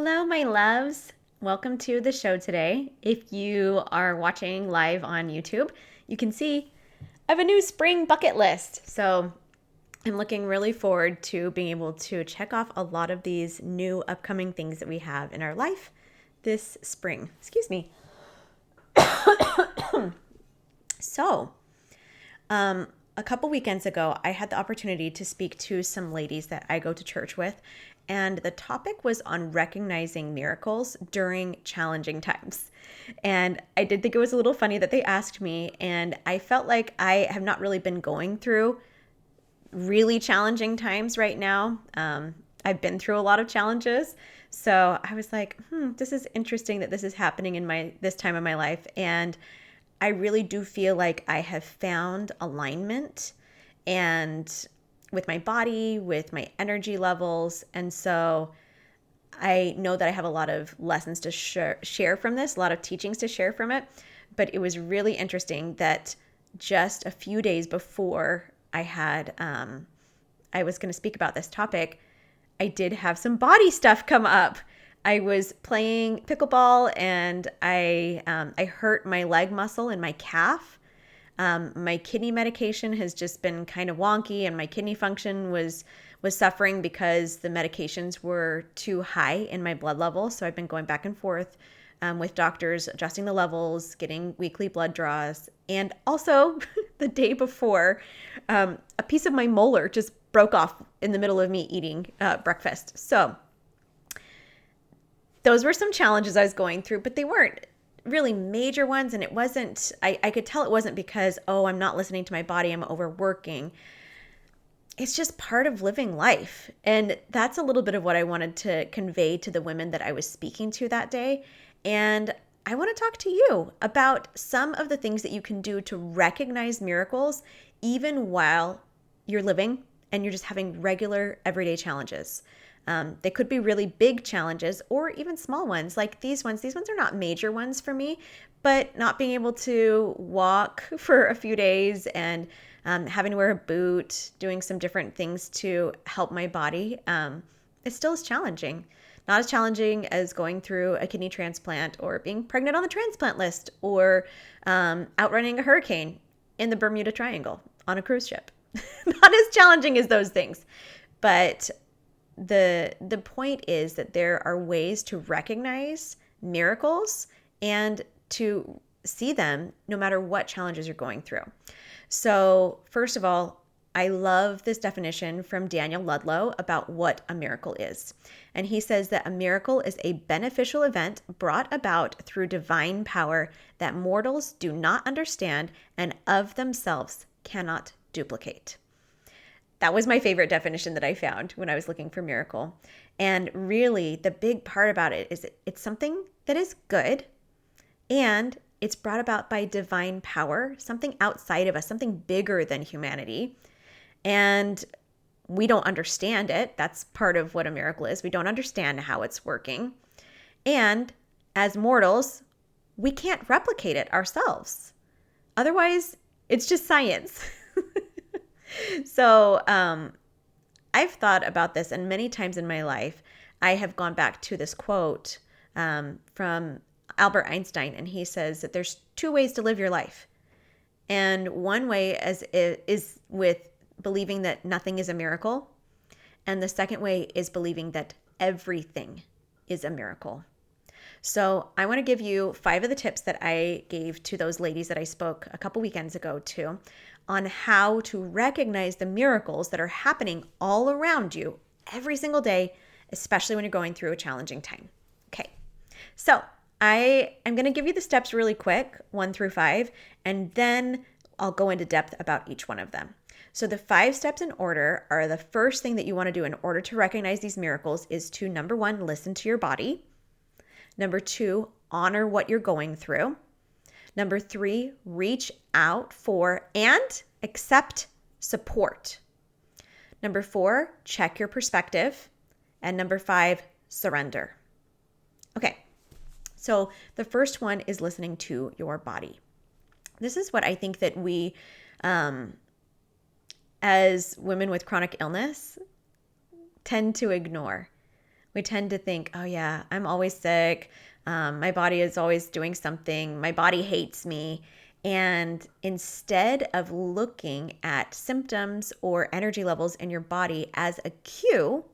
Hello, my loves. Welcome to the show today. If you are watching live on YouTube, you can see I have a new spring bucket list. So I'm looking really forward to being able to check off a lot of these new upcoming things that we have in our life this spring. Excuse me. So, a couple weekends ago, I had the opportunity to speak to some ladies that I go to church with, and the topic was on recognizing miracles during challenging times. And I did think it was a little funny that they asked me, and I felt like I have not really been going through really challenging times right now. I've been through a lot of challenges. So I was like, this is interesting that this is happening in this time of my life. And I really do feel like I have found alignment and with my body, with my energy levels. And so I know that I have a lot of lessons to share from this, a lot of teachings to share from it. But it was really interesting that just a few days before I was going to speak about this topic, I did have some body stuff come up. I was playing pickleball and I hurt my leg muscle in my calf. My kidney medication has just been kind of wonky, and my kidney function was suffering because the medications were too high in my blood level. So I've been going back and forth with doctors, adjusting the levels, getting weekly blood draws, and also the day before, a piece of my molar just broke off in the middle of me eating breakfast. So those were some challenges I was going through, but they weren't really major ones. And it wasn't, I could tell it wasn't because, oh, I'm not listening to my body, I'm overworking. It's just part of living life. And that's a little bit of what I wanted to convey to the women that I was speaking to that day. And I want to talk to you about some of the things that you can do to recognize miracles even while you're living and you're just having regular everyday challenges. They could be really big challenges or even small ones like these ones. These ones are not major ones for me, but not being able to walk for a few days and having to wear a boot, doing some different things to help my body, it still is challenging. Not as challenging as going through a kidney transplant or being pregnant on the transplant list or outrunning a hurricane in the Bermuda Triangle on a cruise ship. Not as challenging as those things. But the point is that there are ways to recognize miracles and to see them no matter what challenges you're going through. So first of all, I love this definition from Daniel Ludlow about what a miracle is. And he says that a miracle is a beneficial event brought about through divine power that mortals do not understand and of themselves cannot duplicate. That was my favorite definition that I found when I was looking for miracle. And really, the big part about it is it's something that is good and it's brought about by divine power, something outside of us, something bigger than humanity. And we don't understand it. That's part of what a miracle is. We don't understand how it's working. And as mortals, we can't replicate it ourselves. Otherwise, it's just science. So I've thought about this, and many times in my life, I have gone back to this quote from Albert Einstein, and he says that there's two ways to live your life. And one way is with believing that nothing is a miracle. And the second way is believing that everything is a miracle. So I want to give you 5 of the tips that I gave to those ladies that I spoke a couple weekends ago to on how to recognize the miracles that are happening all around you every single day, especially when you're going through a challenging time. Okay, so I am going to give you the steps really quick, 1 through 5, and then I'll go into depth about each one of them. So the 5 steps in order are the first thing that you want to do in order to recognize these miracles is to, number 1, listen to your body. Number 2, honor what you're going through. Number 3, reach out for and accept support. Number 4, check your perspective. And number 5, surrender. Okay, so the first one is listening to your body. This is what I think that we, as women with chronic illness, tend to ignore. We tend to think, oh, yeah, I'm always sick. My body is always doing something. My body hates me. And instead of looking at symptoms or energy levels in your body as a cue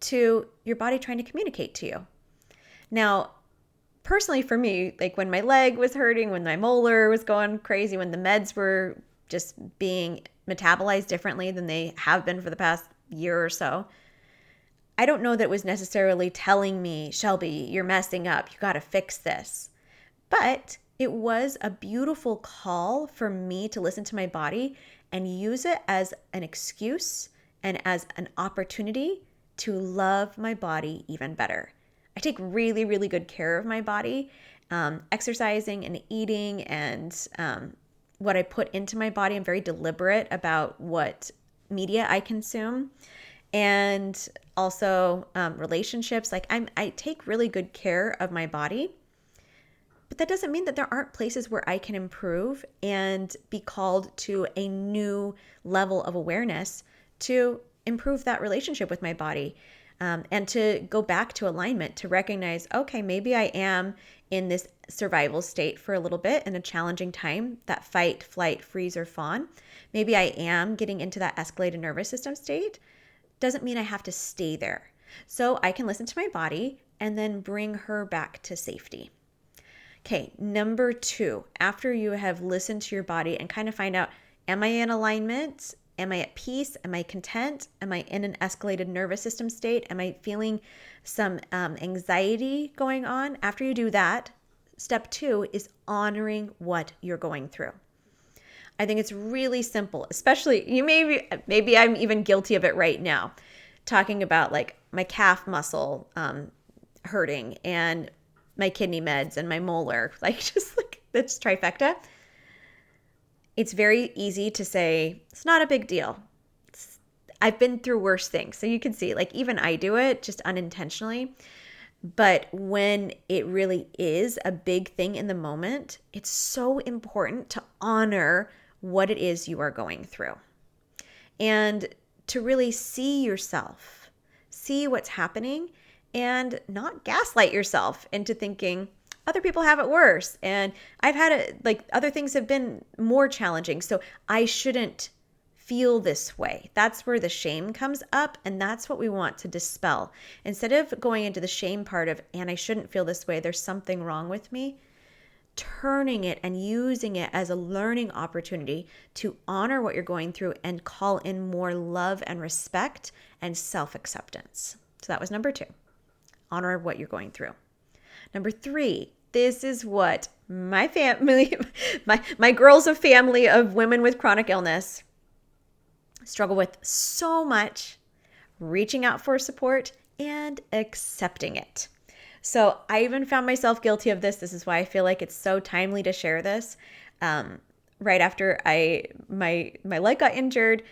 to your body trying to communicate to you. Now, personally for me, like when my leg was hurting, when my molar was going crazy, when the meds were just being metabolized differently than they have been for the past year or so, I don't know that it was necessarily telling me, Shelby, you're messing up. You got to fix this. But it was a beautiful call for me to listen to my body and use it as an excuse and as an opportunity to love my body even better. I take really, really good care of my body, exercising and eating and what I put into my body. I'm very deliberate about what media I consume. And also relationships. Like I take really good care of my body, but that doesn't mean that there aren't places where I can improve and be called to a new level of awareness to improve that relationship with my body, and to go back to alignment, to recognize, okay, maybe I am in this survival state for a little bit in a challenging time, that fight, flight, freeze, or fawn. Maybe I am getting into that escalated nervous system state. Doesn't mean I have to stay there. So I can listen to my body and then bring her back to safety. Okay, number 2, after you have listened to your body and kind of find out, am I in alignment? Am I at peace? Am I content? Am I in an escalated nervous system state? Am I feeling some anxiety going on? After you do that, step 2 is honoring what you're going through. I think it's really simple, especially maybe I'm even guilty of it right now, talking about like my calf muscle hurting and my kidney meds and my molar, like just like this trifecta. It's very easy to say, it's not a big deal. I've been through worse things. So you can see, like even I do it just unintentionally. But when it really is a big thing in the moment, it's so important to honor what it is you are going through and to really see yourself, see what's happening, and not gaslight yourself into thinking other people have it worse. And I've had it, like other things have been more challenging, so I shouldn't feel this way. That's where the shame comes up, and that's what we want to dispel. Instead of going into the shame part of, and I shouldn't feel this way, there's something wrong with me, turning it and using it as a learning opportunity to honor what you're going through and call in more love and respect and self-acceptance. So that was number 2, honor what you're going through. Number 3, this is what my family, my girls of family of women with chronic illness struggle with so much: reaching out for support and accepting it. So I even found myself guilty of this. This is why I feel like it's so timely to share this. Right after my leg got injured,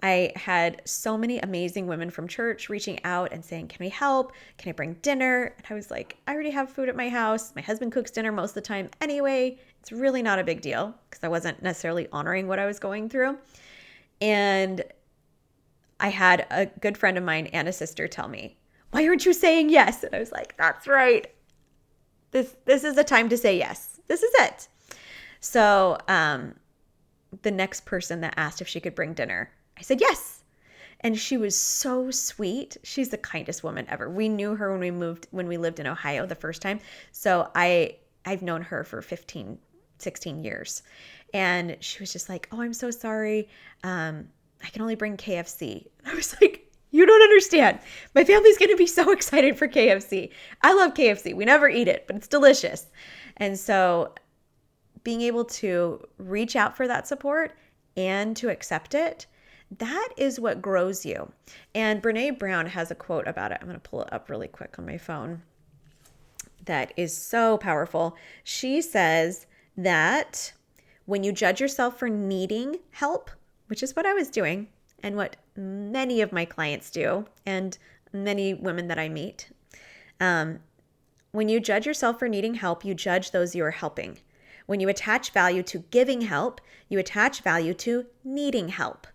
I had so many amazing women from church reaching out and saying, can we help? Can I bring dinner? And I was like, I already have food at my house. My husband cooks dinner most of the time anyway. It's really not a big deal because I wasn't necessarily honoring what I was going through. And I had a good friend of mine and a sister tell me, why aren't you saying yes? And I was like, that's right. This is the time to say yes. This is it. So the next person that asked if she could bring dinner, I said yes. And she was so sweet. She's the kindest woman ever. We knew her when we lived in Ohio the first time. So I've known her for 15, 16 years. And she was just like, oh, I'm so sorry. I can only bring KFC. And I was like, you don't understand. My family's going to be so excited for KFC. I love KFC. We never eat it, but it's delicious. And so being able to reach out for that support and to accept it, that is what grows you. And Brene Brown has a quote about it. I'm going to pull it up really quick on my phone. That is so powerful. She says that when you judge yourself for needing help, which is what I was doing and what many of my clients do and many women that I meet, when you judge yourself for needing help, you judge those you are helping. When you attach value to giving help, you attach value to needing help.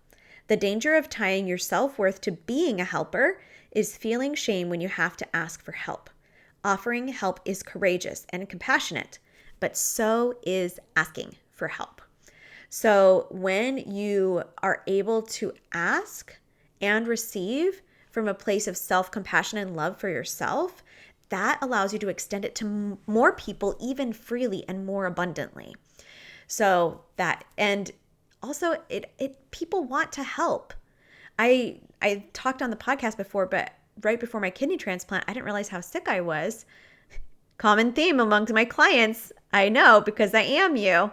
The danger of tying your self-worth to being a helper is feeling shame when you have to ask for help. Offering help is courageous and compassionate, but so is asking for help. So when you are able to ask and receive from a place of self-compassion and love for yourself, that allows you to extend it to more people even freely and more abundantly. So that, and also people want to help. I talked on the podcast before, but right before my kidney transplant, I didn't realize how sick I was. Common theme amongst my clients, I know, because I am you.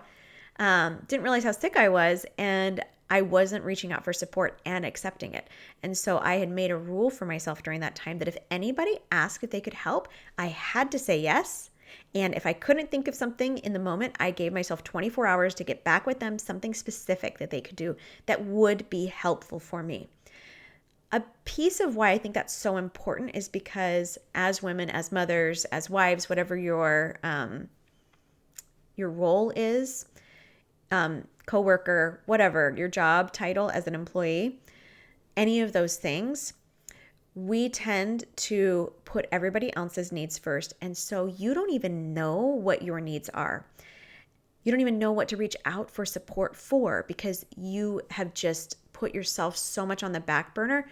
Didn't realize how sick I was, and I wasn't reaching out for support and accepting it. And so I had made a rule for myself during that time that if anybody asked if they could help, I had to say yes. And if I couldn't think of something in the moment, I gave myself 24 hours to get back with them, something specific that they could do that would be helpful for me. A piece of why I think that's so important is because as women, as mothers, as wives, whatever your role is, coworker, whatever, your job title as an employee, any of those things, we tend to put everybody else's needs first. And so you don't even know what your needs are. You don't even know what to reach out for support for because you have just put yourself so much on the back burner,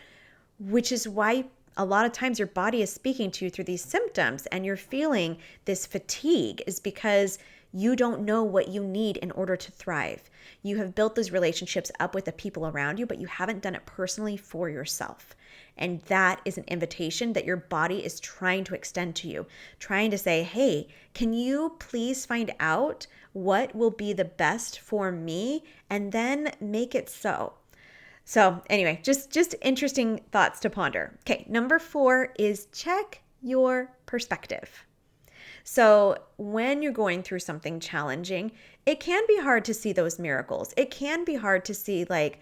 which is why a lot of times your body is speaking to you through these symptoms and you're feeling this fatigue is because you don't know what you need in order to thrive. You have built those relationships up with the people around you, but you haven't done it personally for yourself. And that is an invitation that your body is trying to extend to you, trying to say, hey, can you please find out what will be the best for me and then make it so. So anyway, just interesting thoughts to ponder. Okay, number 4 is check your perspective. So when you're going through something challenging, it can be hard to see those miracles. It can be hard to see like,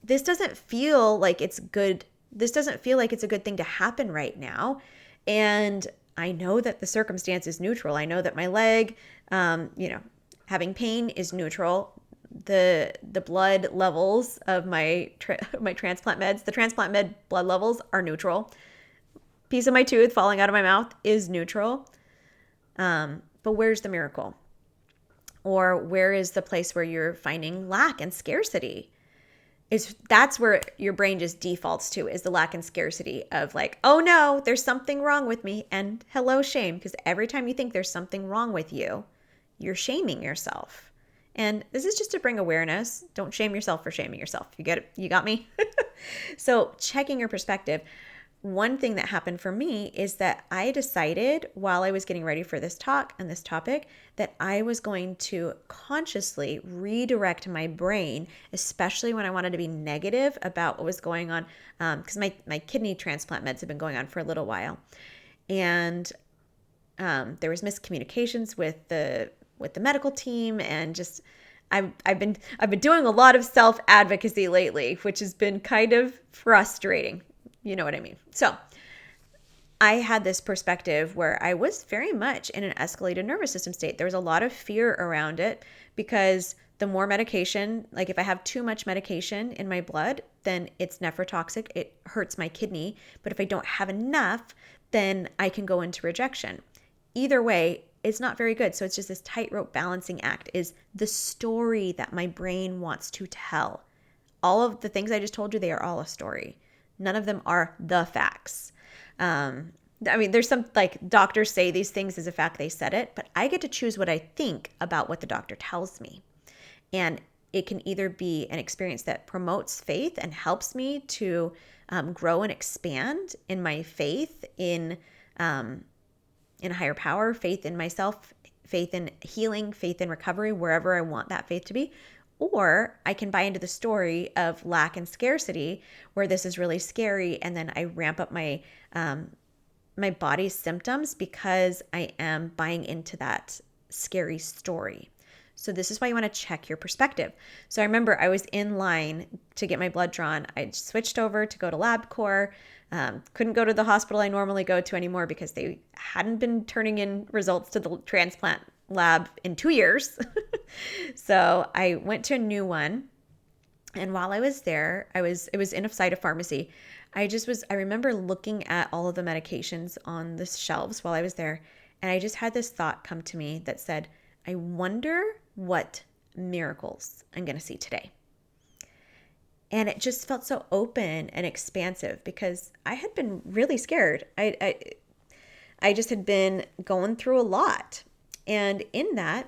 this doesn't feel like it's good. This doesn't feel like it's a good thing to happen right now. And I know that the circumstance is neutral. I know that my leg, having pain is neutral. The blood levels of my transplant meds, the transplant med blood levels are neutral. Piece of my tooth falling out of my mouth is neutral. But where's the miracle? Or where is the place where you're finding lack and scarcity? That's where your brain just defaults to, is the lack and scarcity of like, oh no, there's something wrong with me. And hello, shame. Because every time you think there's something wrong with you, you're shaming yourself. And this is just to bring awareness. Don't shame yourself for shaming yourself. You get it? You got me? So checking your perspective. One thing that happened for me is that I decided while I was getting ready for this talk and this topic that I was going to consciously redirect my brain, especially when I wanted to be negative about what was going on, because my kidney transplant meds have been going on for a little while. And there was miscommunications with the medical team, and just I've been doing a lot of self-advocacy lately, which has been kind of frustrating. You know what I mean? So I had this perspective where I was very much in an escalated nervous system state. There was a lot of fear around it because the more medication, like if I have too much medication in my blood, then it's nephrotoxic. It hurts my kidney. But if I don't have enough, then I can go into rejection. Either way, it's not very good. So it's just this tightrope balancing act, is the story that my brain wants to tell. All of the things I just told you, they are all a story. None of them are the facts. There's some, like, doctors say these things as a fact, they said it, but I get to choose what I think about what the doctor tells me. And it can either be an experience that promotes faith and helps me to grow and expand in my faith in higher power, faith in myself, faith in healing, faith in recovery, wherever I want that faith to be. Or I can buy into the story of lack and scarcity, where this is really scary, and then I ramp up my my body's symptoms because I am buying into that scary story. So this is why you want to check your perspective. So I remember I was in line to get my blood drawn. I switched over to go to LabCorp. Couldn't go to the hospital I normally go to anymore because they hadn't been turning in results to the transplant lab in 2 years. So I went to a new one. And while I was there, it was inside a pharmacy. I remember looking at all of the medications on the shelves while I was there, and I just had this thought come to me that said, I wonder what miracles I'm going to see today. And it just felt so open and expansive because I had been really scared. I just had been going through a lot. And in that,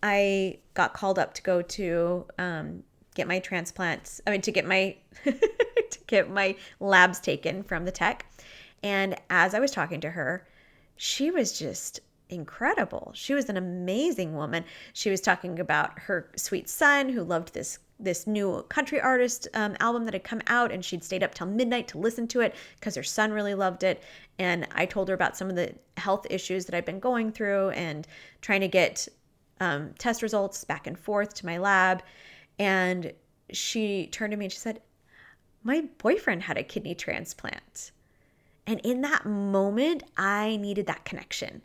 I got called up to go to get my transplants. I mean, to get my to get my labs taken from the tech. And as I was talking to her, she was just incredible. She was an amazing woman. She was talking about her sweet son who loved this new country artist album that had come out, and she'd stayed up till midnight to listen to it because her son really loved it. And I told her about some of the health issues that I've been going through and trying to get test results back and forth to my lab. And she turned to me and she said, my boyfriend had a kidney transplant. And in that moment, I needed that connection.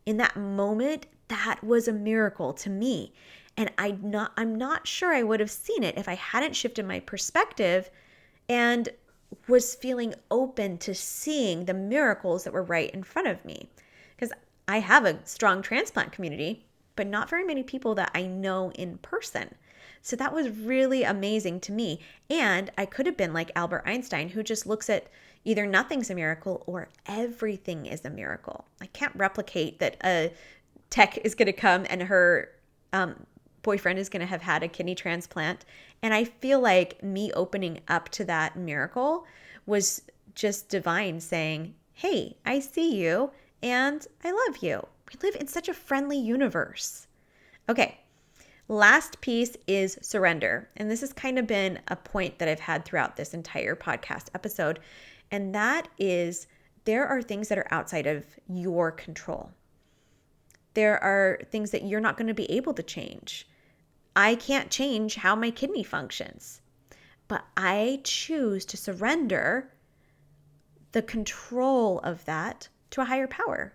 In that moment, that was a miracle to me. And I'm not sure I would have seen it if I hadn't shifted my perspective and was feeling open to seeing the miracles that were right in front of me. Because I have a strong transplant community, but not very many people that I know in person. So that was really amazing to me. And I could have been like Albert Einstein, who just looks at either nothing's a miracle or everything is a miracle. I can't replicate that a tech is going to come and her boyfriend is going to have had a kidney transplant. And I feel like me opening up to that miracle was just divine saying, hey, I see you and I love you. We live in such a friendly universe. Okay. Last piece is surrender. And this has kind of been a point that I've had throughout this entire podcast episode. And that is, there are things that are outside of your control. There are things that you're not going to be able to change. I can't change how my kidney functions, but I choose to surrender the control of that to a higher power.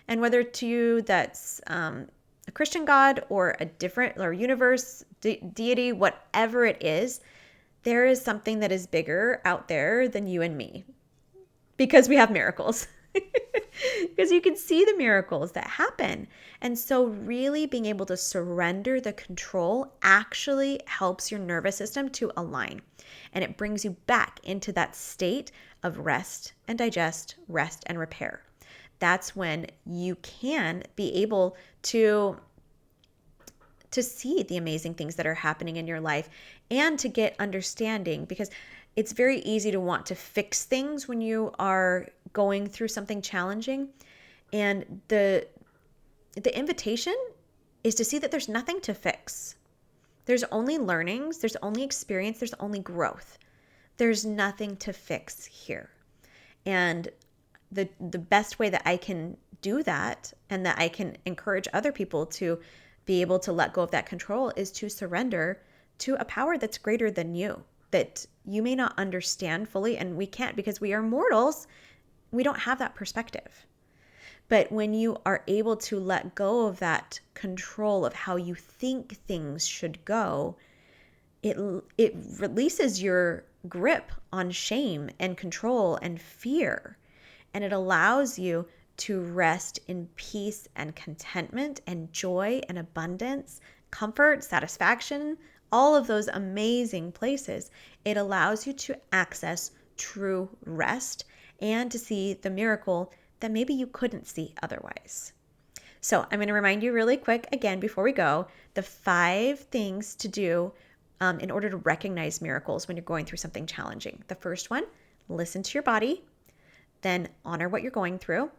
And whether to you that's a Christian God or a different or universe, deity, whatever it is, there is something that is bigger out there than you and me because we have miracles. Because you can see the miracles that happen. And so really being able to surrender the control actually helps your nervous system to align. And it brings you back into that state of rest and digest, rest and repair. That's when you can be able to see the amazing things that are happening in your life and to get understanding, because it's very easy to want to fix things when you are going through something challenging. And the invitation is to see that there's nothing to fix. There's only learnings, there's only experience, there's only growth. There's nothing to fix here. And the best way that I can do that and that I can encourage other people to be able to let go of that control is to surrender to a power that's greater than you, that you may not understand fully, and we can't because we are mortals. We don't have that perspective. But when you are able to let go of that control of how you think things should go, it releases your grip on shame and control and fear. And it allows you to rest in peace and contentment and joy and abundance, comfort, satisfaction, all of those amazing places. It allows you to access true rest and to see the miracle that maybe you couldn't see otherwise. So I'm going to remind you really quick again before we go, the 5 things to do in order to recognize miracles when you're going through something challenging. The first one, listen to your body, then honor what you're going through,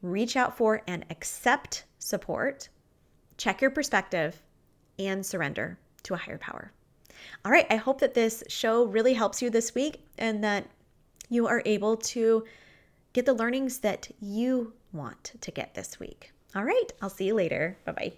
reach out for and accept support, check your perspective, and surrender to a higher power. All right, I hope that this show really helps you this week and that you are able to get the learnings that you want to get this week. All right, I'll see you later. Bye-bye.